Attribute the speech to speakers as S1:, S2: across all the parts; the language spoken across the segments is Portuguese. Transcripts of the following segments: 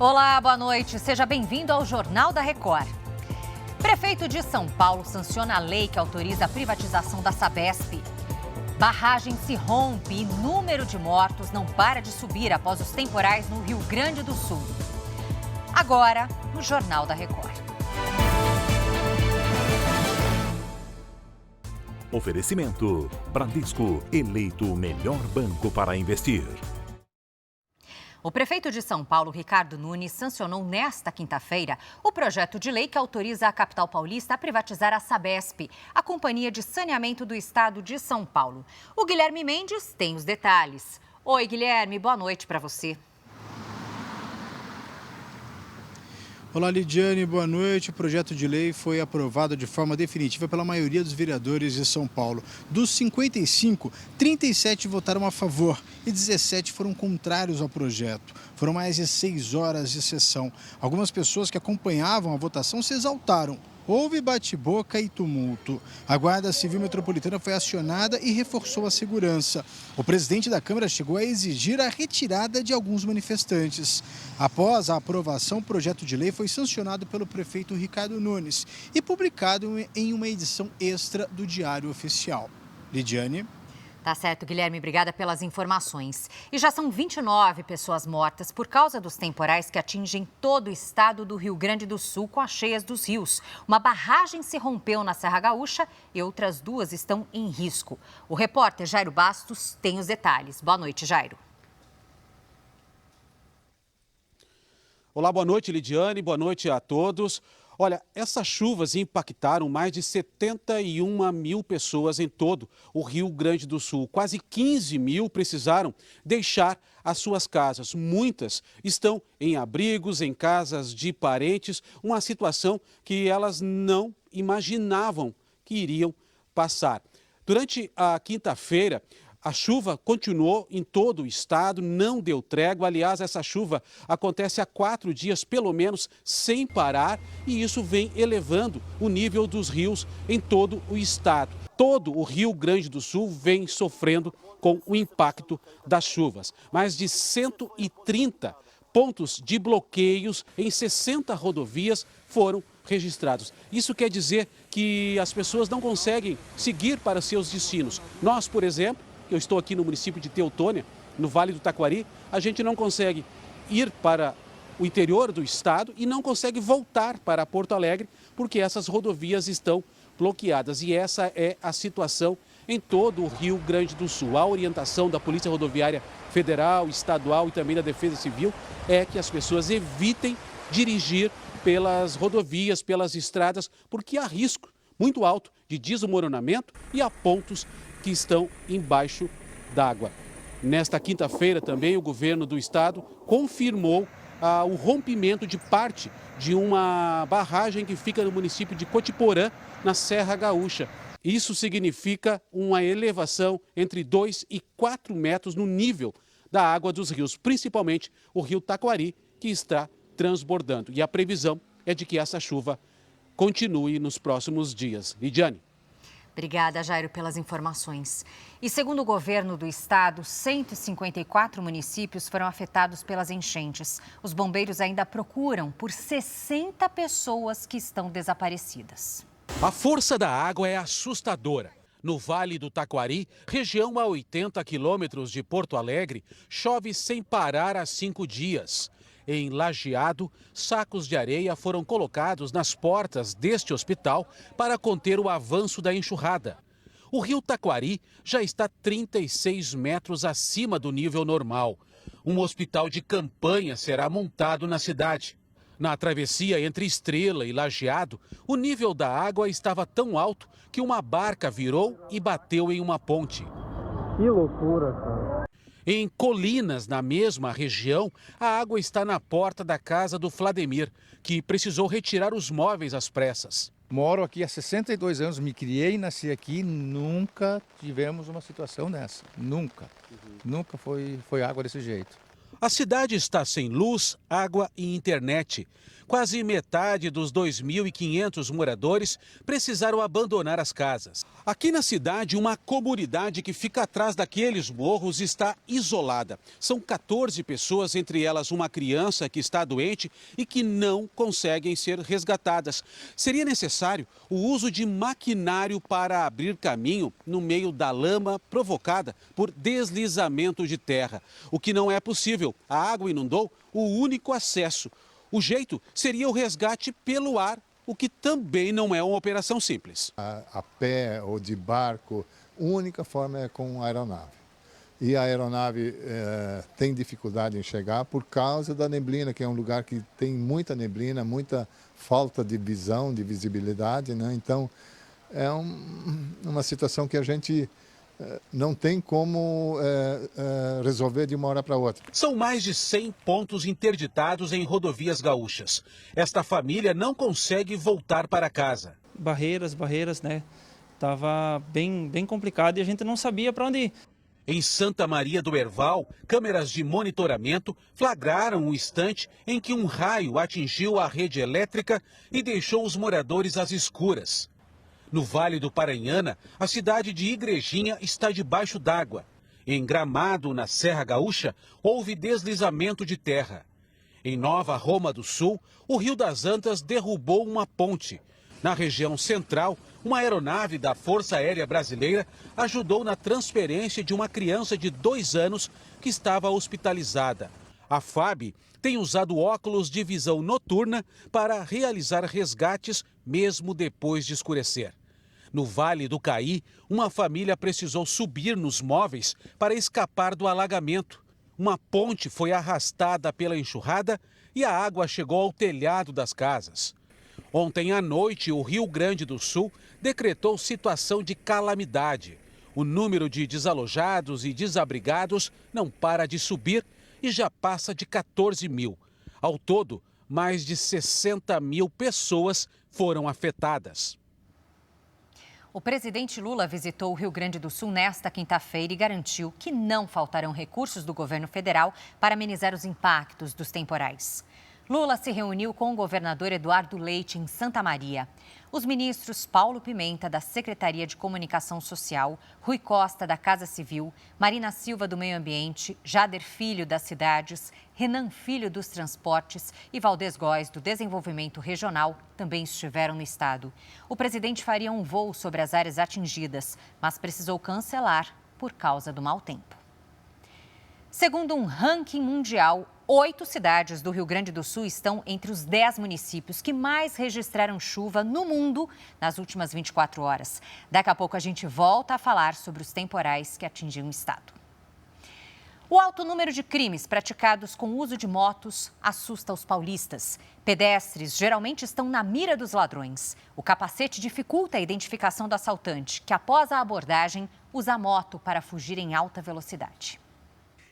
S1: Olá, boa noite. Seja bem-vindo ao Jornal da Record. Prefeito de São Paulo sanciona a lei que autoriza a privatização da Sabesp. Barragem se rompe e número de mortos não para de subir após os temporais no Rio Grande do Sul. Agora, no Jornal da Record.
S2: Oferecimento: Bradesco, eleito o melhor banco para investir.
S1: O prefeito de São Paulo, Ricardo Nunes, sancionou nesta quinta-feira o projeto de lei que autoriza a capital paulista a privatizar a Sabesp, a Companhia de Saneamento do Estado de São Paulo. O Guilherme Mendes tem os detalhes. Oi, Guilherme, boa noite para você.
S3: Olá, Lidiane, boa noite. O projeto de lei foi aprovado de forma definitiva pela maioria dos vereadores de São Paulo. Dos 55, 37 votaram a favor e 17 foram contrários ao projeto. Foram mais de 6 horas de sessão. Algumas pessoas que acompanhavam a votação se exaltaram. Houve bate-boca e tumulto. A Guarda Civil Metropolitana foi acionada e reforçou a segurança. O presidente da Câmara chegou a exigir a retirada de alguns manifestantes. Após a aprovação, o projeto de lei foi sancionado pelo prefeito Ricardo Nunes e publicado em uma edição extra do Diário Oficial. Lidiane?
S1: Tá certo, Guilherme, obrigada pelas informações. E já são 29 pessoas mortas por causa dos temporais que atingem todo o estado do Rio Grande do Sul com as cheias dos rios. Uma barragem se rompeu na Serra Gaúcha e outras 2 estão em risco. O repórter Jairo Bastos tem os detalhes. Boa noite, Jairo.
S4: Olá, boa noite, Lidiane, boa noite a todos. Olha, essas chuvas impactaram mais de 71 mil pessoas em todo o Rio Grande do Sul. Quase 15 mil precisaram deixar as suas casas. Muitas estão em abrigos, em casas de parentes, uma situação que elas não imaginavam que iriam passar. Durante a quinta-feira, a chuva continuou em todo o estado, não deu trégua. Aliás, essa chuva acontece há 4 dias, pelo menos, sem parar, e isso vem elevando o nível dos rios em todo o estado. Todo o Rio Grande do Sul vem sofrendo com o impacto das chuvas. Mais de 130 pontos de bloqueios em 60 rodovias foram registrados. Isso quer dizer que as pessoas não conseguem seguir para seus destinos. Nós, por exemplo, eu estou aqui no município de Teutônia, no Vale do Taquari, a gente não consegue ir para o interior do estado e não consegue voltar para Porto Alegre porque essas rodovias estão bloqueadas. E essa é a situação em todo o Rio Grande do Sul. A orientação da Polícia Rodoviária Federal, Estadual e também da Defesa Civil é que as pessoas evitem dirigir pelas rodovias, pelas estradas, porque há risco muito alto de desmoronamento e há pontos que estão embaixo d'água. Nesta quinta-feira também o governo do estado confirmou o rompimento de parte de uma barragem que fica no município de Cotiporã, na Serra Gaúcha. Isso significa uma elevação entre 2 e 4 metros no nível da água dos rios, principalmente o rio Taquari, que está transbordando. E a previsão é de que essa chuva continue nos próximos dias. Lidiane.
S1: Obrigada, Jairo, pelas informações. E segundo o governo do estado, 154 municípios foram afetados pelas enchentes. Os bombeiros ainda procuram por 60 pessoas que estão desaparecidas.
S4: A força da água é assustadora. No Vale do Taquari, região a 80 quilômetros de Porto Alegre, chove sem parar há 5 dias. Em Lajeado, sacos de areia foram colocados nas portas deste hospital para conter o avanço da enxurrada. O rio Taquari já está 36 metros acima do nível normal. Um hospital de campanha será montado na cidade. Na travessia entre Estrela e Lajeado, o nível da água estava tão alto que uma barca virou e bateu em uma ponte.
S5: Que loucura, cara.
S4: Em Colinas, na mesma região, a água está na porta da casa do Vladimir, que precisou retirar os móveis às pressas.
S5: Moro aqui há 62 anos, me criei e nasci aqui, nunca tivemos uma situação dessa. Nunca. Nunca foi água desse jeito.
S4: A cidade está sem luz, água e internet. Quase metade dos 2.500 moradores precisaram abandonar as casas. Aqui na cidade, uma comunidade que fica atrás daqueles morros está isolada. São 14 pessoas, entre elas uma criança que está doente e que não conseguem ser resgatadas. Seria necessário o uso de maquinário para abrir caminho no meio da lama provocada por deslizamento de terra. O que não é possível. A água inundou o único acesso. O jeito seria o resgate pelo ar, o que também não é uma operação simples.
S6: A pé ou de barco, a única forma é com aeronave. E a aeronave tem dificuldade em chegar por causa da neblina, que é um lugar que tem muita neblina, muita falta de visão, de visibilidade, né? Então, é uma situação que a gente não tem como resolver de uma hora para outra.
S4: São mais de 100 pontos interditados em rodovias gaúchas. Esta família não consegue voltar para casa.
S7: Barreiras, né? Tava bem complicado e a gente não sabia para onde ir.
S4: Em Santa Maria do Herval, câmeras de monitoramento flagraram o instante em que um raio atingiu a rede elétrica e deixou os moradores às escuras. No Vale do Paranhana, a cidade de Igrejinha está debaixo d'água. Em Gramado, na Serra Gaúcha, houve deslizamento de terra. Em Nova Roma do Sul, o Rio das Antas derrubou uma ponte. Na região central, uma aeronave da Força Aérea Brasileira ajudou na transferência de uma criança de 2 anos que estava hospitalizada. A FAB tem usado óculos de visão noturna para realizar resgates mesmo depois de escurecer. No Vale do Caí, uma família precisou subir nos móveis para escapar do alagamento. Uma ponte foi arrastada pela enxurrada e a água chegou ao telhado das casas. Ontem à noite, o Rio Grande do Sul decretou situação de calamidade. O número de desalojados e desabrigados não para de subir e já passa de 14 mil. Ao todo, mais de 60 mil pessoas foram afetadas.
S1: O presidente Lula visitou o Rio Grande do Sul nesta quinta-feira e garantiu que não faltarão recursos do governo federal para amenizar os impactos dos temporais. Lula se reuniu com o governador Eduardo Leite em Santa Maria. Os ministros Paulo Pimenta, da Secretaria de Comunicação Social, Rui Costa, da Casa Civil, Marina Silva, do Meio Ambiente, Jader Filho, das Cidades, Renan Filho, dos Transportes e Valdez Góes, do Desenvolvimento Regional, também estiveram no estado. O presidente faria um voo sobre as áreas atingidas, mas precisou cancelar por causa do mau tempo. Segundo um ranking mundial, 8 cidades do Rio Grande do Sul estão entre os 10 municípios que mais registraram chuva no mundo nas últimas 24 horas. Daqui a pouco a gente volta a falar sobre os temporais que atingiram o estado. O alto número de crimes praticados com uso de motos assusta os paulistas. Pedestres geralmente estão na mira dos ladrões. O capacete dificulta a identificação do assaltante, que após a abordagem usa a moto para fugir em alta velocidade.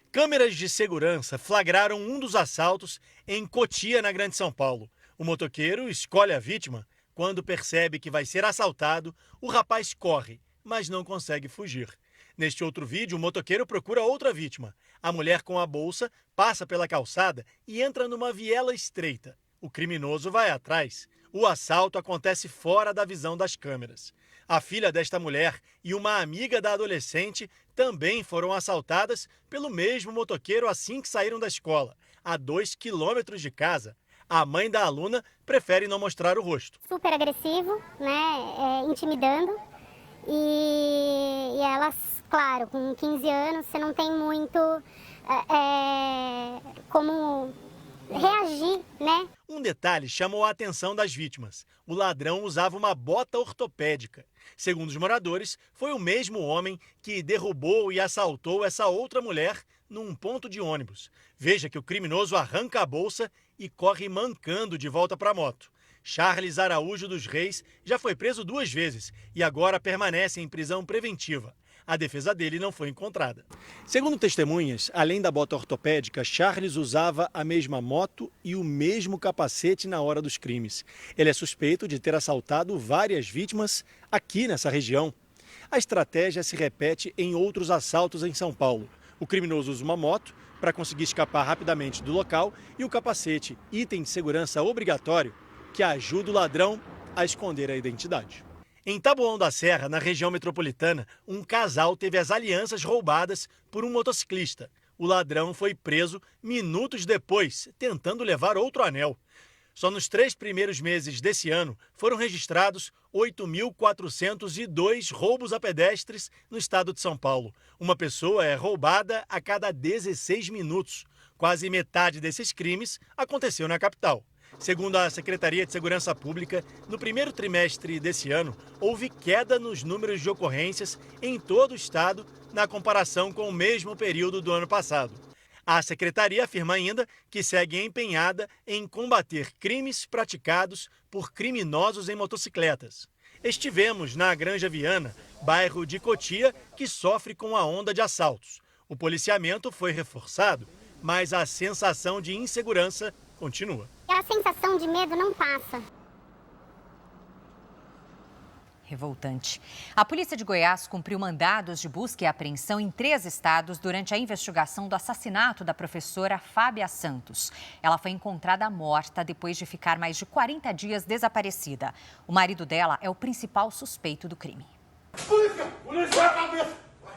S8: Câmeras de segurança flagraram um dos assaltos em Cotia, na Grande São Paulo. O motoqueiro escolhe a vítima. Quando percebe que vai ser assaltado, o rapaz corre, mas não consegue fugir. Neste outro vídeo, o motoqueiro procura outra vítima. A mulher com a bolsa passa pela calçada e entra numa viela estreita. O criminoso vai atrás. O assalto acontece fora da visão das câmeras. A filha desta mulher e uma amiga da adolescente também foram assaltadas pelo mesmo motoqueiro assim que saíram da escola, a 2 quilômetros de casa. A mãe da aluna prefere não mostrar o rosto.
S9: Super agressivo, né, intimidando. E elas, claro, com 15 anos, você não tem muito como reagir, né?
S8: Um detalhe chamou a atenção das vítimas. O ladrão usava uma bota ortopédica. Segundo os moradores, foi o mesmo homem que derrubou e assaltou essa outra mulher num ponto de ônibus. Veja que o criminoso arranca a bolsa e corre mancando de volta para a moto. Charles Araújo dos Reis já foi preso 2 vezes e agora permanece em prisão preventiva. A defesa dele não foi encontrada. Segundo testemunhas, além da bota ortopédica, Charles usava a mesma moto e o mesmo capacete na hora dos crimes. Ele é suspeito de ter assaltado várias vítimas aqui nessa região. A estratégia se repete em outros assaltos em São Paulo. O criminoso usa uma moto para conseguir escapar rapidamente do local e o capacete, item de segurança obrigatório, que ajuda o ladrão a esconder a identidade. Em Taboão da Serra, na região metropolitana, um casal teve as alianças roubadas por um motociclista. O ladrão foi preso minutos depois, tentando levar outro anel. Só nos 3 primeiros meses desse ano foram registrados 8.402 roubos a pedestres no estado de São Paulo. Uma pessoa é roubada a cada 16 minutos. Quase metade desses crimes aconteceu na capital. Segundo a Secretaria de Segurança Pública, no primeiro trimestre desse ano, houve queda nos números de ocorrências em todo o estado na comparação com o mesmo período do ano passado. A secretaria afirma ainda que segue empenhada em combater crimes praticados por criminosos em motocicletas. Estivemos na Granja Viana, bairro de Cotia, que sofre com a onda de assaltos. O policiamento foi reforçado, mas a sensação de insegurança continua.
S9: A sensação de medo não passa.
S1: Revoltante. A polícia de Goiás cumpriu mandados de busca e apreensão em 3 estados durante a investigação do assassinato da professora Fábia Santos. Ela foi encontrada morta depois de ficar mais de 40 dias desaparecida. O marido dela é o principal suspeito do crime.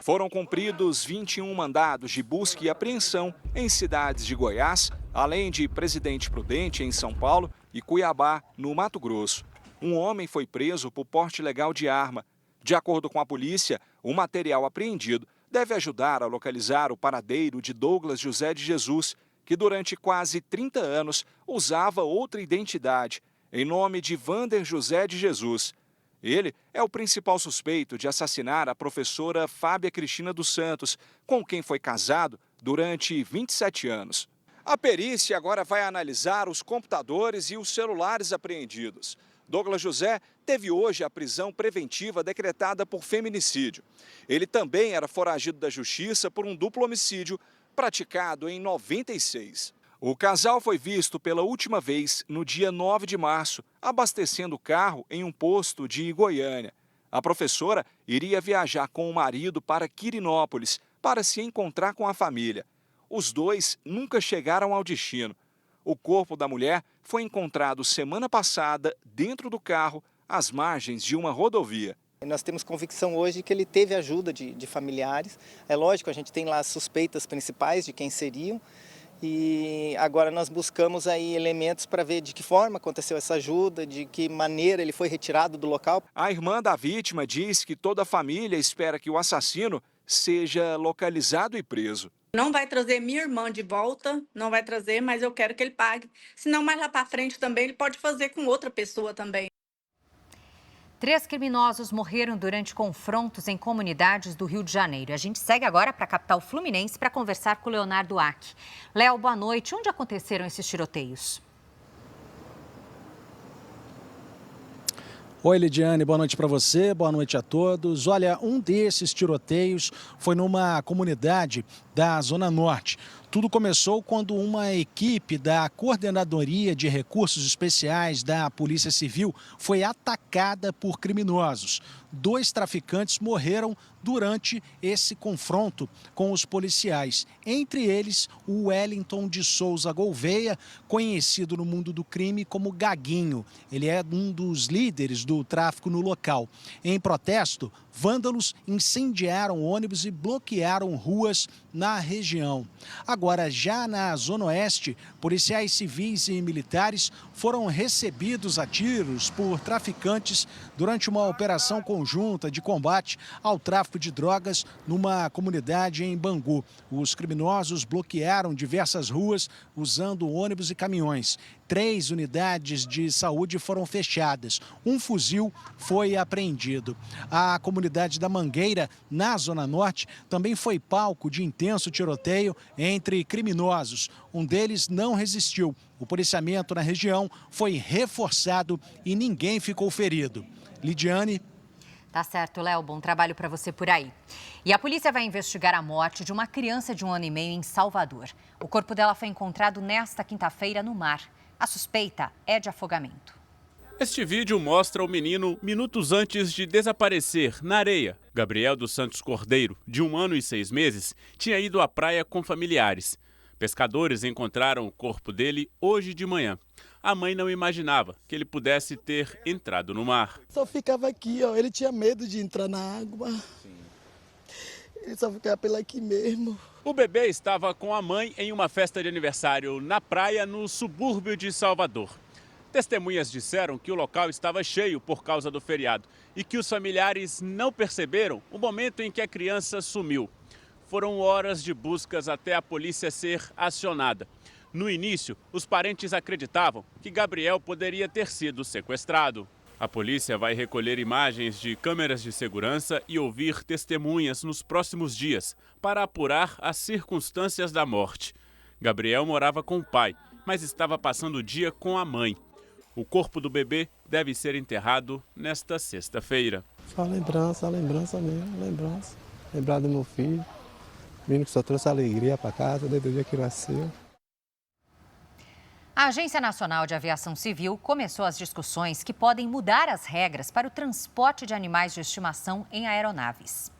S10: Foram cumpridos 21 mandados de busca e apreensão em cidades de Goiás, além de Presidente Prudente, em São Paulo, e Cuiabá, no Mato Grosso. Um homem foi preso por porte ilegal de arma. De acordo com a polícia, o material apreendido deve ajudar a localizar o paradeiro de Douglas José de Jesus, que durante quase 30 anos usava outra identidade, em nome de Vander José de Jesus. Ele é o principal suspeito de assassinar a professora Fábia Cristina dos Santos, com quem foi casado durante 27 anos. A perícia agora vai analisar os computadores e os celulares apreendidos. Douglas José teve hoje a prisão preventiva decretada por feminicídio. Ele também era foragido da justiça por um duplo homicídio praticado em 96. O casal foi visto pela última vez no dia 9 de março, abastecendo o carro em um posto de Goiânia. A professora iria viajar com o marido para Quirinópolis para se encontrar com a família. Os dois nunca chegaram ao destino. O corpo da mulher foi encontrado semana passada dentro do carro, às margens de uma rodovia.
S11: Nós temos convicção hoje que ele teve ajuda de familiares. É lógico, a gente tem lá as suspeitas principais de quem seriam. E agora nós buscamos aí elementos para ver de que forma aconteceu essa ajuda, de que maneira ele foi retirado do local.
S10: A irmã da vítima diz que toda a família espera que o assassino seja localizado e preso.
S12: Não vai trazer minha irmã de volta, não vai trazer, mas eu quero que ele pague. Senão, mais lá para frente também, ele pode fazer com outra pessoa também.
S1: 3 criminosos morreram durante confrontos em comunidades do Rio de Janeiro. A gente segue agora para a capital fluminense para conversar com o Leonardo Ack. Léo, boa noite. Onde aconteceram esses tiroteios?
S13: Oi, Lidiane, boa noite para você, boa noite a todos. Olha, um desses tiroteios foi numa comunidade da Zona Norte. Tudo começou quando uma equipe da Coordenadoria de Recursos Especiais da Polícia Civil foi atacada por criminosos. 2 traficantes morreram durante esse confronto com os policiais. Entre eles, o Wellington de Souza Gouveia, conhecido no mundo do crime como Gaguinho. Ele é um dos líderes do tráfico no local. Em protesto, vândalos incendiaram ônibus e bloquearam ruas na região. Agora, já na Zona Oeste, policiais civis e militares foram recebidos a tiros por traficantes durante uma operação conjunta de combate ao tráfico de drogas numa comunidade em Bangu. Os criminosos bloquearam diversas ruas usando ônibus e caminhões. 3 unidades de saúde foram fechadas. Um fuzil foi apreendido. A comunidade da Mangueira, na Zona Norte, também foi palco de intenso tiroteio entre criminosos. Um deles não resistiu. O policiamento na região foi reforçado e ninguém ficou ferido. Lidiane.
S1: Tá certo, Léo. Bom trabalho para você por aí. E a polícia vai investigar a morte de uma criança de 1 ano e meio em Salvador. O corpo dela foi encontrado nesta quinta-feira no mar. A suspeita é de afogamento.
S14: Este vídeo mostra o menino minutos antes de desaparecer na areia. Gabriel dos Santos Cordeiro, de 1 ano e 6 meses, tinha ido à praia com familiares. Pescadores encontraram o corpo dele hoje de manhã. A mãe não imaginava que ele pudesse ter entrado no mar.
S15: Só ficava aqui, ó. Ele tinha medo de entrar na água. Ele só ficava pela aqui mesmo.
S14: O bebê estava com a mãe em uma festa de aniversário na praia, no subúrbio de Salvador. Testemunhas disseram que o local estava cheio por causa do feriado e que os familiares não perceberam o momento em que a criança sumiu. Foram horas de buscas até a polícia ser acionada. No início, os parentes acreditavam que Gabriel poderia ter sido sequestrado. A polícia vai recolher imagens de câmeras de segurança e ouvir testemunhas nos próximos dias para apurar as circunstâncias da morte. Gabriel morava com o pai, mas estava passando o dia com a mãe. O corpo do bebê deve ser enterrado nesta sexta-feira.
S15: Só lembrança mesmo, lembrança. Lembrar do meu filho. Menino que só trouxe alegria para casa desde o dia que nasceu.
S1: A Agência Nacional de Aviação Civil começou as discussões que podem mudar as regras para o transporte de animais de estimação em aeronaves.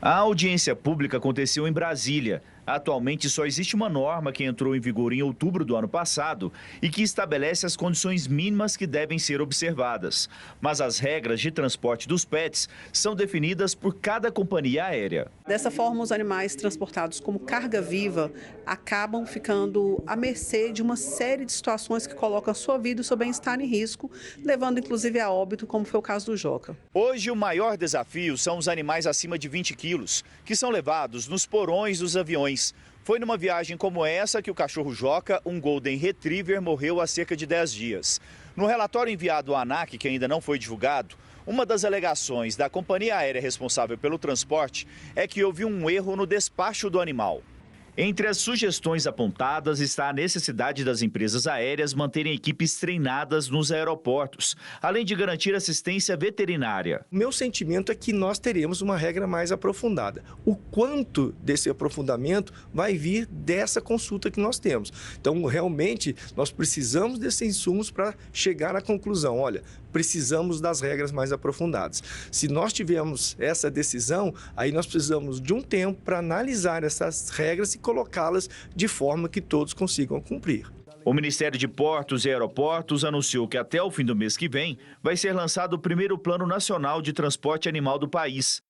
S16: A audiência pública aconteceu em Brasília. Atualmente só existe uma norma que entrou em vigor em outubro do ano passado e que estabelece as condições mínimas que devem ser observadas. Mas as regras de transporte dos pets são definidas por cada companhia aérea.
S17: Dessa forma, os animais transportados como carga viva acabam ficando à mercê de uma série de situações que colocam a sua vida e o seu bem-estar em risco, levando inclusive a óbito, como foi o caso do Joca.
S16: Hoje, o maior desafio são os animais acima de 20 quilos, que são levados nos porões dos aviões. Foi numa viagem como essa que o cachorro Joca, um Golden Retriever, morreu há cerca de 10 dias. No relatório enviado à ANAC, que ainda não foi divulgado, uma das alegações da companhia aérea responsável pelo transporte é que houve um erro no despacho do animal. Entre as sugestões apontadas está a necessidade das empresas aéreas manterem equipes treinadas nos aeroportos, além de garantir assistência veterinária.
S18: O meu sentimento é que nós teremos uma regra mais aprofundada. O quanto desse aprofundamento vai vir dessa consulta que nós temos. Então, realmente, nós precisamos desses insumos para chegar à conclusão. Olha, precisamos das regras mais aprofundadas. Se nós tivermos essa decisão, aí nós precisamos de um tempo para analisar essas regras e colocá-las de forma que todos consigam cumprir.
S16: O Ministério de Portos e Aeroportos anunciou que até o fim do mês que vem vai ser lançado o primeiro Plano Nacional de Transporte Animal do país.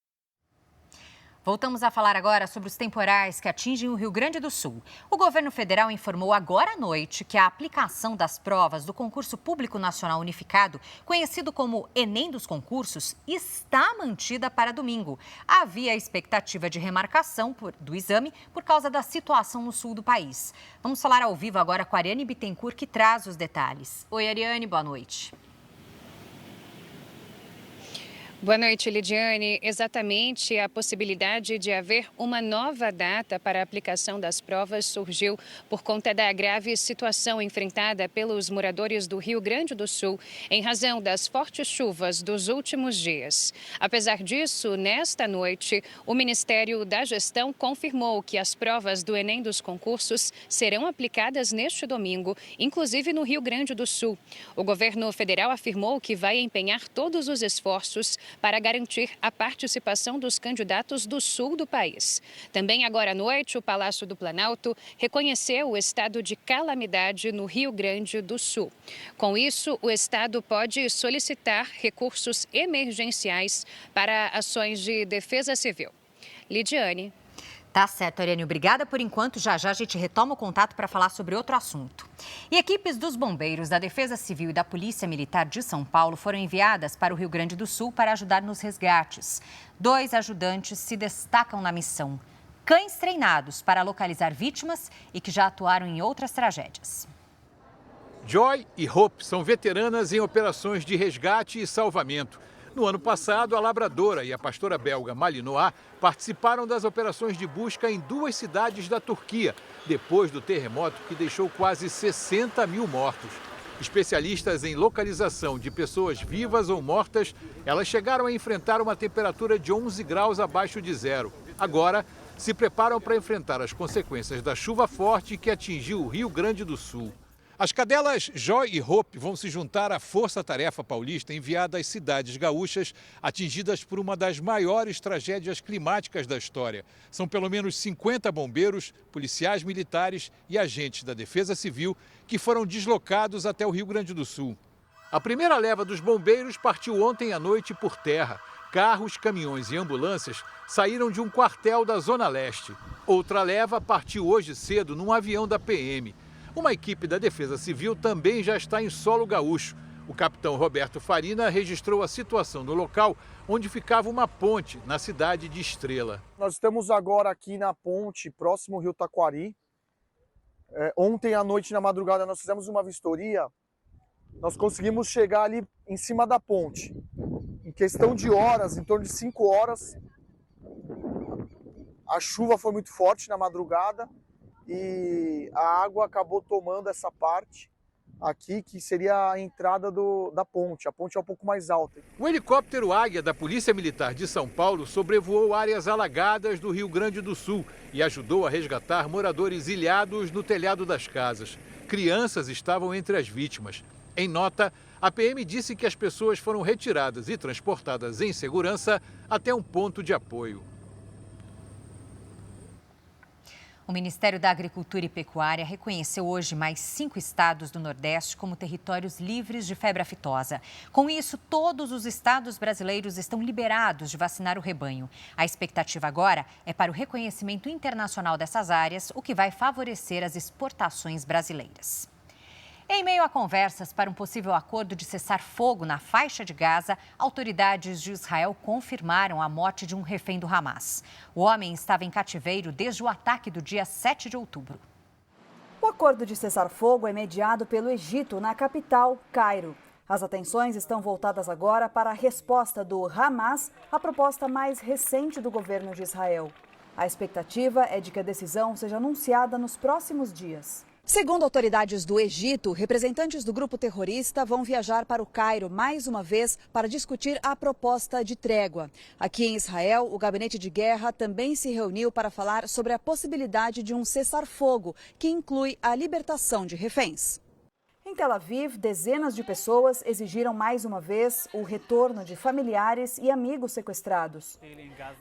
S1: Voltamos a falar agora sobre os temporais que atingem o Rio Grande do Sul. O governo federal informou agora à noite que a aplicação das provas do Concurso Público Nacional Unificado, conhecido como Enem dos Concursos, está mantida para domingo. Havia expectativa de remarcação do exame por causa da situação no sul do país. Vamos falar ao vivo agora com a Ariane Bittencourt, que traz os detalhes. Oi, Ariane, boa noite.
S19: Boa noite, Lidiane. Exatamente, a possibilidade de haver uma nova data para a aplicação das provas surgiu por conta da grave situação enfrentada pelos moradores do Rio Grande do Sul em razão das fortes chuvas dos últimos dias. Apesar disso, nesta noite, o Ministério da Gestão confirmou que as provas do Enem dos concursos serão aplicadas neste domingo, inclusive no Rio Grande do Sul. O governo federal afirmou que vai empenhar todos os esforços para garantir a participação dos candidatos do sul do país. Também agora à noite, o Palácio do Planalto reconheceu o estado de calamidade no Rio Grande do Sul. Com isso, o estado pode solicitar recursos emergenciais para ações de defesa civil. Lidiane.
S1: Tá certo, Ariane. Obrigada por enquanto. Já já a gente retoma o contato para falar sobre outro assunto. E equipes dos bombeiros, da Defesa Civil e da Polícia Militar de São Paulo foram enviadas para o Rio Grande do Sul para ajudar nos resgates. 2 ajudantes se destacam na missão. Cães treinados para localizar vítimas e que já atuaram em outras tragédias.
S20: Joy e Hope são veteranas em operações de resgate e salvamento. No ano passado, a labradora e a pastora belga Malinois participaram das operações de busca em 2 cidades da Turquia, depois do terremoto que deixou quase 60 mil mortos. Especialistas em localização de pessoas vivas ou mortas, elas chegaram a enfrentar uma temperatura de 11 graus abaixo de zero. Agora, se preparam para enfrentar as consequências da chuva forte que atingiu o Rio Grande do Sul. As cadelas Joy e Hope vão se juntar à Força-Tarefa Paulista enviada às cidades gaúchas atingidas por uma das maiores tragédias climáticas da história. São pelo menos 50 bombeiros, policiais militares e agentes da Defesa Civil que foram deslocados até o Rio Grande do Sul. A primeira leva dos bombeiros partiu ontem à noite por terra. Carros, caminhões e ambulâncias saíram de um quartel da Zona Leste. Outra leva partiu hoje cedo num avião da PM. Uma equipe da Defesa Civil também já está em solo gaúcho. O capitão Roberto Farina registrou a situação no local onde ficava uma ponte, na cidade de Estrela.
S21: Nós estamos agora aqui na ponte, próximo ao Rio Taquari. Ontem à noite, na madrugada, nós fizemos uma vistoria. Nós conseguimos chegar ali em cima da ponte. Em questão de horas, em torno de 5 horas, a chuva foi muito forte na madrugada. E a água acabou tomando essa parte aqui, que seria a entrada da ponte. A ponte é um pouco mais alta.
S20: O helicóptero Águia da Polícia Militar de São Paulo sobrevoou áreas alagadas do Rio Grande do Sul e ajudou a resgatar moradores ilhados no telhado das casas. Crianças estavam entre as vítimas. Em nota, a PM disse que as pessoas foram retiradas e transportadas em segurança até um ponto de apoio.
S1: O Ministério da Agricultura e Pecuária reconheceu hoje mais 5 estados do Nordeste como territórios livres de febre aftosa. Com isso, todos os estados brasileiros estão liberados de vacinar o rebanho. A expectativa agora é para o reconhecimento internacional dessas áreas, o que vai favorecer as exportações brasileiras. Em meio a conversas para um possível acordo de cessar-fogo na faixa de Gaza, autoridades de Israel confirmaram a morte de um refém do Hamas. O homem estava em cativeiro desde o ataque do dia 7 de outubro.
S22: O acordo de cessar-fogo é mediado pelo Egito, na capital, Cairo. As atenções estão voltadas agora para a resposta do Hamas à proposta mais recente do governo de Israel. A expectativa é de que a decisão seja anunciada nos próximos dias. Segundo autoridades do Egito, representantes do grupo terrorista vão viajar para o Cairo mais uma vez para discutir a proposta de trégua. Aqui em Israel, o gabinete de guerra também se reuniu para falar sobre a possibilidade de um cessar-fogo, que inclui a libertação de reféns. Em Tel Aviv, dezenas de pessoas exigiram mais uma vez o retorno de familiares e amigos sequestrados.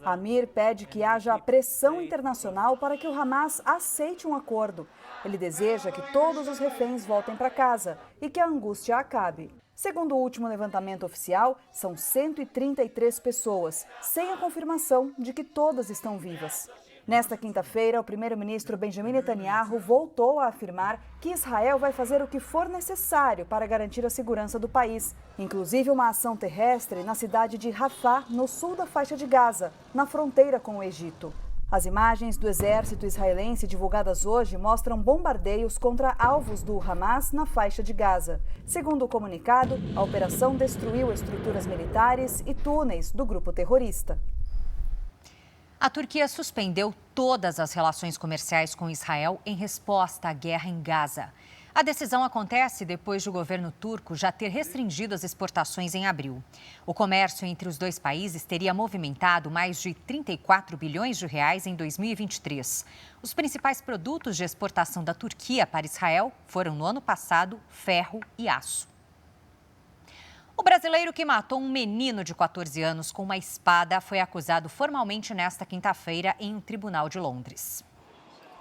S22: Amir pede que haja pressão internacional para que o Hamas aceite um acordo. Ele deseja que todos os reféns voltem para casa e que a angústia acabe. Segundo o último levantamento oficial, são 133 pessoas, sem a confirmação de que todas estão vivas. Nesta quinta-feira, o primeiro-ministro Benjamin Netanyahu voltou a afirmar que Israel vai fazer o que for necessário para garantir a segurança do país, inclusive uma ação terrestre na cidade de Rafah, no sul da faixa de Gaza, na fronteira com o Egito. As imagens do exército israelense divulgadas hoje mostram bombardeios contra alvos do Hamas na faixa de Gaza. Segundo o comunicado, a operação destruiu estruturas militares e túneis do grupo terrorista.
S1: A Turquia suspendeu todas as relações comerciais com Israel em resposta à guerra em Gaza. A decisão acontece depois de o governo turco já ter restringido as exportações em abril. O comércio entre os dois países teria movimentado mais de 34 bilhões de reais em 2023. Os principais produtos de exportação da Turquia para Israel foram, no ano passado, ferro e aço. O brasileiro que matou um menino de 14 anos com uma espada foi acusado formalmente nesta quinta-feira em um tribunal de Londres.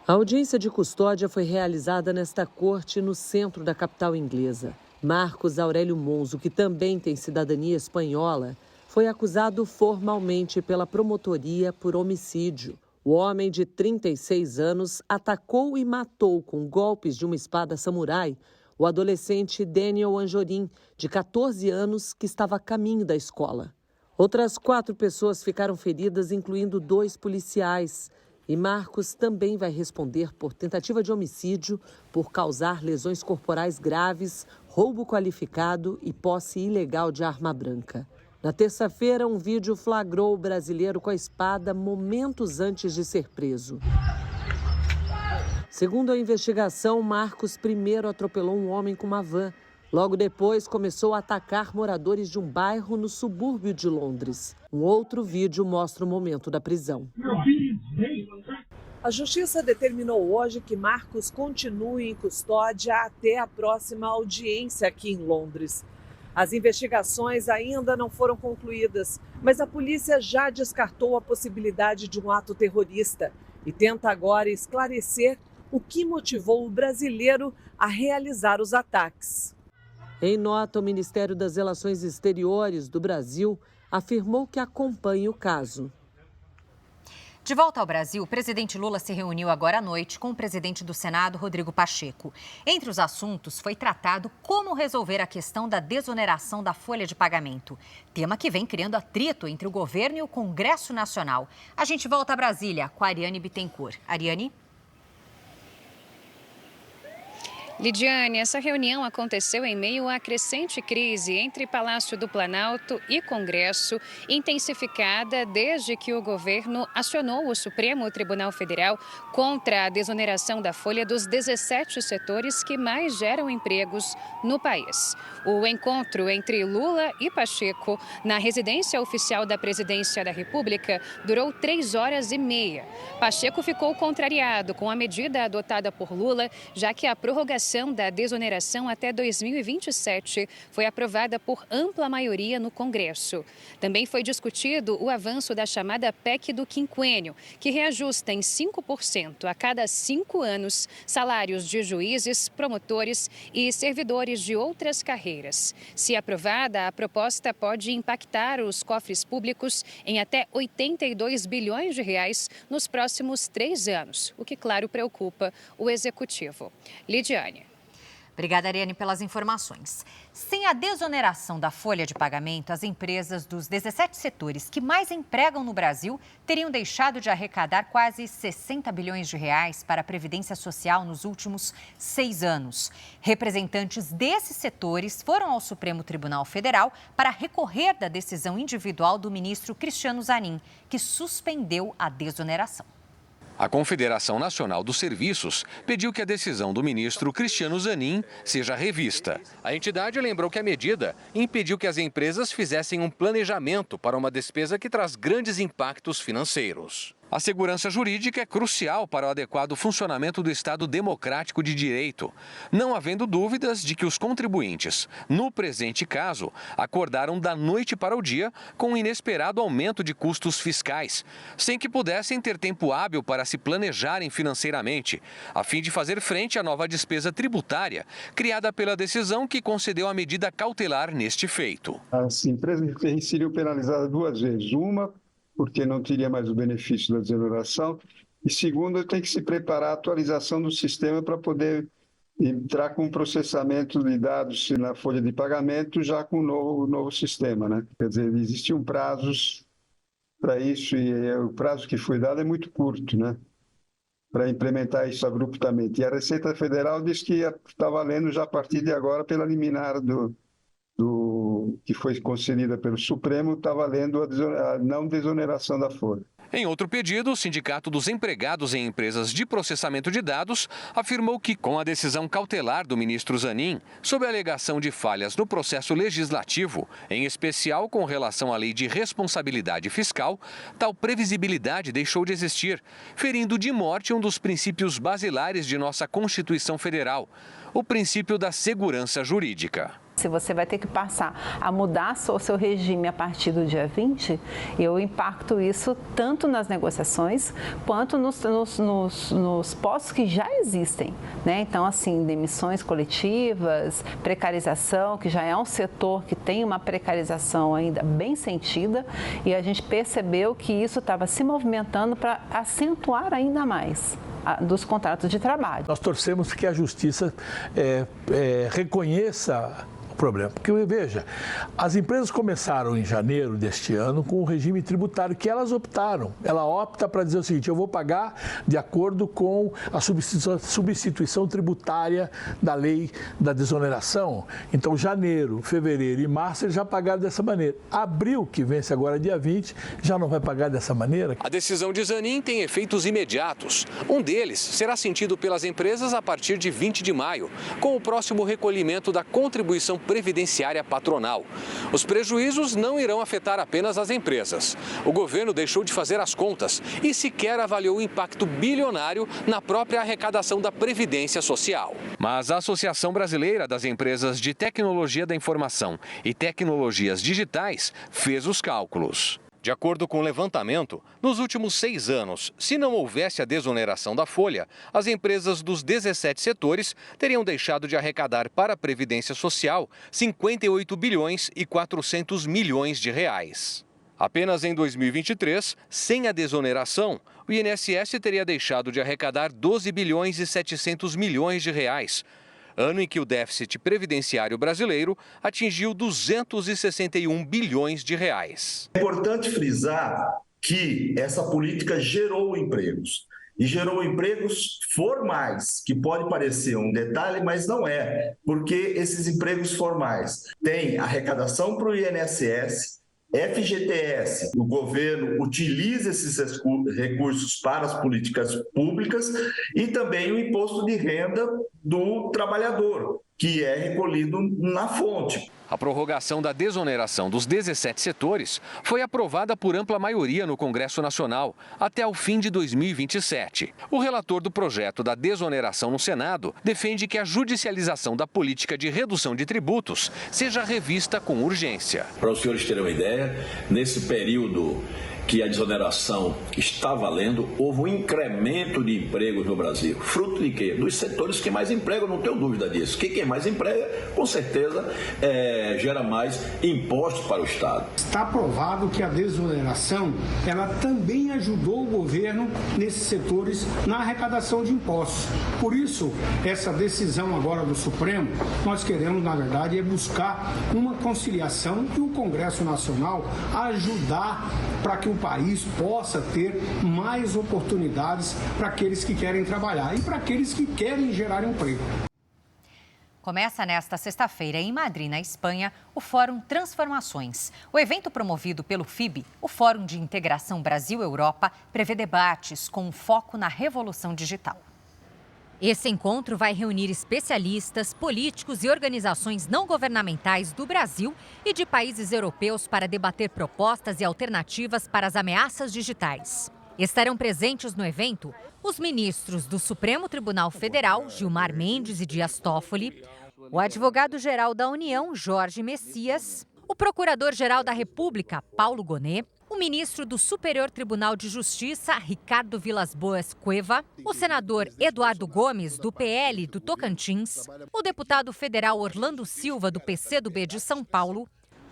S23: A audiência de custódia foi realizada nesta corte no centro da capital inglesa. Marcos Aurélio Monzo, que também tem cidadania espanhola, foi acusado formalmente pela promotoria por homicídio. O homem de 36 anos atacou e matou com golpes de uma espada samurai o adolescente Daniel Anjorin, de 14 anos, que estava a caminho da escola. Outras 4 pessoas ficaram feridas, incluindo 2 policiais. E Marcos também vai responder por tentativa de homicídio, por causar lesões corporais graves, roubo qualificado e posse ilegal de arma branca. Na terça-feira, um vídeo flagrou o brasileiro com a espada momentos antes de ser preso. Segundo a investigação, Marcos primeiro atropelou um homem com uma van. Logo depois, começou a atacar moradores de um bairro no subúrbio de Londres. Um outro vídeo mostra o momento da prisão. A Justiça determinou hoje que Marcos continue em custódia até a próxima audiência aqui em Londres. As investigações ainda não foram concluídas, mas a polícia já descartou a possibilidade de um ato terrorista e tenta agora esclarecer o que motivou o brasileiro a realizar os ataques. Em nota, o Ministério das Relações Exteriores do Brasil afirmou que acompanha o caso.
S1: De volta ao Brasil, o presidente Lula se reuniu agora à noite com o presidente do Senado, Rodrigo Pacheco. Entre os assuntos, foi tratado como resolver a questão da desoneração da folha de pagamento, tema que vem criando atrito entre o governo e o Congresso Nacional. A gente volta a Brasília com a Ariane Bittencourt. Ariane?
S19: Lidiane, essa reunião aconteceu em meio à crescente crise entre Palácio do Planalto e Congresso, intensificada desde que o governo acionou o Supremo Tribunal Federal contra a desoneração da folha dos 17 setores que mais geram empregos no país. O encontro entre Lula e Pacheco na residência oficial da Presidência da República durou 3 horas e meia. Pacheco ficou contrariado com a medida adotada por Lula, já que a prorrogação da desoneração até 2027 foi aprovada por ampla maioria no Congresso. Também foi discutido o avanço da chamada PEC do quinquênio, que reajusta em 5% a cada 5 anos salários de juízes, promotores e servidores de outras carreiras. Se aprovada, a proposta pode impactar os cofres públicos em até 82 bilhões de reais nos próximos 3 anos, o que, claro, preocupa o Executivo. Lidiane.
S1: Obrigada, Ariane, pelas informações. Sem a desoneração da folha de pagamento, as empresas dos 17 setores que mais empregam no Brasil teriam deixado de arrecadar quase 60 bilhões de reais para a Previdência Social nos últimos 6 anos. Representantes desses setores foram ao Supremo Tribunal Federal para recorrer da decisão individual do ministro Cristiano Zanin, que suspendeu a desoneração.
S2: A Confederação Nacional dos Serviços pediu que a decisão do ministro Cristiano Zanin seja revista. A entidade lembrou que a medida impediu que as empresas fizessem um planejamento para uma despesa que traz grandes impactos financeiros. A segurança jurídica é crucial para o adequado funcionamento do Estado democrático de direito, não havendo dúvidas de que os contribuintes, no presente caso, acordaram da noite para o dia com um inesperado aumento de custos fiscais, sem que pudessem ter tempo hábil para se planejarem financeiramente, a fim de fazer frente à nova despesa tributária criada pela decisão que concedeu a medida cautelar neste feito.
S3: As empresas seriam penalizadas 2 vezes. Uma, porque não teria mais o benefício da desoneração. E segundo, tem que se preparar a atualização do sistema para poder entrar com o processamento de dados na folha de pagamento já com o novo sistema, né? Quer dizer, existiam prazos para isso e o prazo que foi dado é muito curto, né? Para implementar isso abruptamente. E a Receita Federal disse que está valendo já a partir de agora pela liminar que foi concedida pelo Supremo, está valendo a não desoneração da folha.
S2: Em outro pedido, o Sindicato dos Empregados em Empresas de Processamento de Dados afirmou que, com a decisão cautelar do ministro Zanin, sob a alegação de falhas no processo legislativo, em especial com relação à lei de responsabilidade fiscal, tal previsibilidade deixou de existir, ferindo de morte um dos princípios basilares de nossa Constituição Federal, o princípio da segurança jurídica.
S5: Se você vai ter que passar a mudar o seu regime a partir do dia 20, eu impacto isso tanto nas negociações quanto nos postos que já existem, né? Então, assim, demissões coletivas, precarização, que já é um setor que tem uma precarização ainda bem sentida, e a gente percebeu que isso estava se movimentando para acentuar ainda mais dos contratos de trabalho.
S24: Nós torcemos que a Justiça reconheça problema. Porque, veja, as empresas começaram em janeiro deste ano com o regime tributário que elas optaram. Ela opta para dizer o seguinte: eu vou pagar de acordo com a substituição tributária da lei da desoneração. Então, janeiro, fevereiro e março eles já pagaram dessa maneira. Abril, que vence agora dia 20, já não vai pagar dessa maneira.
S2: A decisão de Zanin tem efeitos imediatos. Um deles será sentido pelas empresas a partir de 20 de maio, com o próximo recolhimento da contribuição previdenciária patronal. Os prejuízos não irão afetar apenas as empresas. O governo deixou de fazer as contas e sequer avaliou o impacto bilionário na própria arrecadação da Previdência Social. Mas a Associação Brasileira das Empresas de Tecnologia da Informação e Tecnologias Digitais fez os cálculos. De acordo com o levantamento, nos últimos 6 anos, se não houvesse a desoneração da folha, as empresas dos 17 setores teriam deixado de arrecadar para a Previdência Social 58 bilhões e 400 milhões de reais. Apenas em 2023, sem a desoneração, o INSS teria deixado de arrecadar 12 bilhões e 700 milhões de reais, ano em que o déficit previdenciário brasileiro atingiu 261 bilhões de reais.
S4: É importante frisar que essa política gerou empregos. E gerou empregos formais, que pode parecer um detalhe, mas não é, porque esses empregos formais têm arrecadação para o INSS, FGTS, o governo utiliza esses recursos para as políticas públicas e também o imposto de renda do trabalhador, que é recolhido na fonte.
S2: A prorrogação da desoneração dos 17 setores foi aprovada por ampla maioria no Congresso Nacional até o fim de 2027. O relator do projeto da desoneração no Senado defende que a judicialização da política de redução de tributos seja revista com urgência.
S6: Para os senhores terem uma ideia, nesse período que a desoneração está valendo, houve um incremento de empregos no Brasil. Fruto de quê? Dos setores que mais empregam, não tenho dúvida disso. Quem mais emprega, com certeza, gera mais impostos para o Estado.
S7: Está provado que a desoneração, ela também ajudou o governo nesses setores na arrecadação de impostos. Por isso, essa decisão agora do Supremo, nós queremos, na verdade, buscar uma conciliação e o Congresso Nacional ajudar para que o país possa ter mais oportunidades para aqueles que querem trabalhar e para aqueles que querem gerar emprego.
S1: Começa nesta sexta-feira, em Madrid, na Espanha, o Fórum Transformações. O evento promovido pelo FIB, o Fórum de Integração Brasil-Europa, prevê debates com foco na revolução digital. Esse encontro vai reunir especialistas, políticos e organizações não governamentais do Brasil e de países europeus para debater propostas e alternativas para as ameaças digitais. Estarão presentes no evento os ministros do Supremo Tribunal Federal, Gilmar Mendes e Dias Toffoli, o advogado-geral da União, Jorge Messias, o procurador-geral da República, Paulo Gonet, o ministro do Superior Tribunal de Justiça, Ricardo Vilas Boas Cueva, o senador Eduardo Gomes, do PL do Tocantins, o deputado federal Orlando Silva, do PCdoB de São Paulo,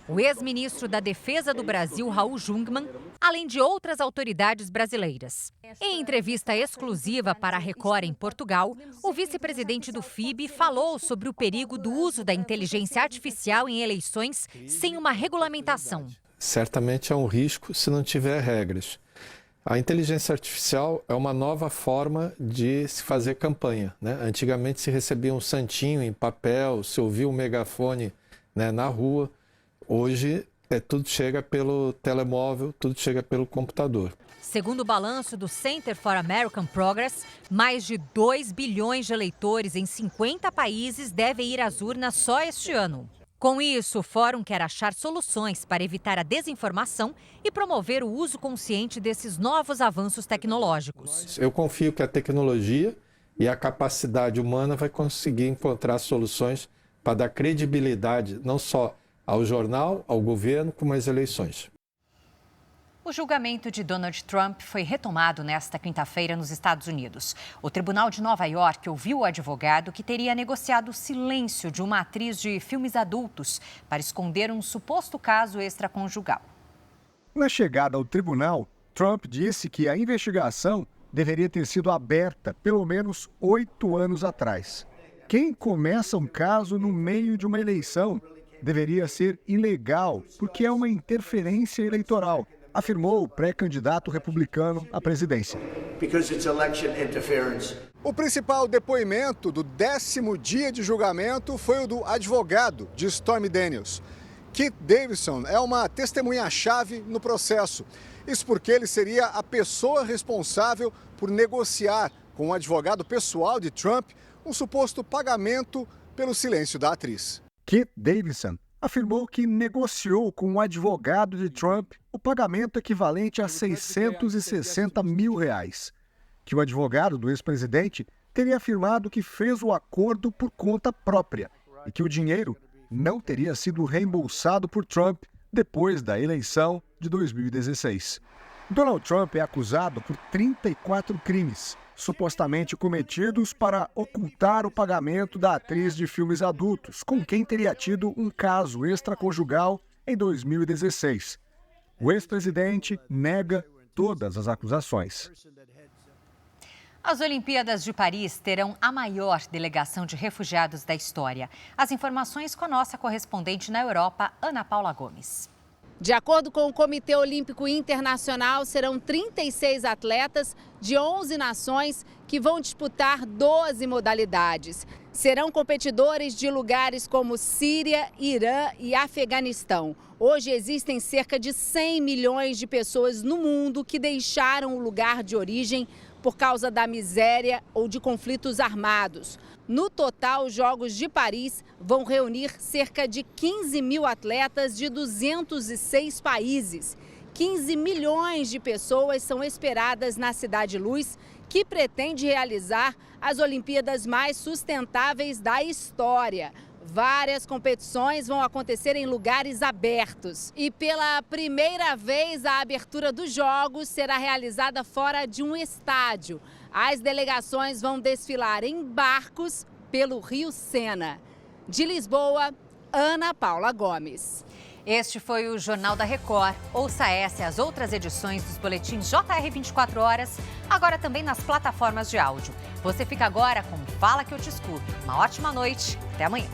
S1: o ex-ministro da Defesa do Brasil, Raul Jungmann, além de outras autoridades brasileiras. Em entrevista exclusiva para a Record em Portugal, o vice-presidente do FIB falou sobre o perigo do uso da inteligência artificial em eleições sem uma regulamentação.
S8: Certamente é um risco se não tiver regras. A inteligência artificial é uma nova forma de se fazer campanha, né? Antigamente se recebia um santinho em papel, se ouvia um megafone, né, na rua. Hoje tudo chega pelo telemóvel, tudo chega pelo computador.
S1: Segundo o balanço do Center for American Progress, mais de 2 bilhões de eleitores em 50 países devem ir às urnas só este ano. Com isso, o Fórum quer achar soluções para evitar a desinformação e promover o uso consciente desses novos avanços tecnológicos.
S8: Eu confio que a tecnologia e a capacidade humana vai conseguir encontrar soluções para dar credibilidade não só ao jornal, ao governo, como às eleições.
S1: O julgamento de Donald Trump foi retomado nesta quinta-feira nos Estados Unidos. O Tribunal de Nova York ouviu o advogado que teria negociado o silêncio de uma atriz de filmes adultos para esconder um suposto caso extraconjugal.
S25: Na chegada ao tribunal, Trump disse que a investigação deveria ter sido aberta pelo menos 8 anos atrás. Quem começa um caso no meio de uma eleição deveria ser ilegal, porque é uma interferência eleitoral, afirmou o pré-candidato republicano à presidência.
S26: O principal depoimento do 10º dia de julgamento foi o do advogado de Stormy Daniels. Keith Davidson é uma testemunha-chave no processo. Isso porque ele seria a pessoa responsável por negociar com o advogado pessoal de Trump um suposto pagamento pelo silêncio da atriz.
S25: Keith Davidson afirmou que negociou com um advogado de Trump o pagamento equivalente a R$660 mil, que o advogado do ex-presidente teria afirmado que fez o acordo por conta própria e que o dinheiro não teria sido reembolsado por Trump depois da eleição de 2016. Donald Trump é acusado por 34 crimes, supostamente cometidos para ocultar o pagamento da atriz de filmes adultos, com quem teria tido um caso extraconjugal em 2016. O ex-presidente nega todas as acusações.
S1: As Olimpíadas de Paris terão a maior delegação de refugiados da história. As informações com a nossa correspondente na Europa, Ana Paula Gomes.
S9: De acordo com o Comitê Olímpico Internacional, serão 36 atletas de 11 nações que vão disputar 12 modalidades. Serão competidores de lugares como Síria, Irã e Afeganistão. Hoje existem cerca de 100 milhões de pessoas no mundo que deixaram o lugar de origem por causa da miséria ou de conflitos armados. No total, os Jogos de Paris vão reunir cerca de 15 mil atletas de 206 países. 15 milhões de pessoas são esperadas na Cidade Luz, que pretende realizar as Olimpíadas mais sustentáveis da história. Várias competições vão acontecer em lugares abertos. E pela primeira vez, a abertura dos Jogos será realizada fora de um estádio. As delegações vão desfilar em barcos pelo Rio Sena. De Lisboa, Ana Paula Gomes.
S1: Este foi o Jornal da Record. Ouça essa e as outras edições dos boletins JR 24 horas, agora também nas plataformas de áudio. Você fica agora com Fala Que Eu Te Escuto. Uma ótima noite. Até amanhã.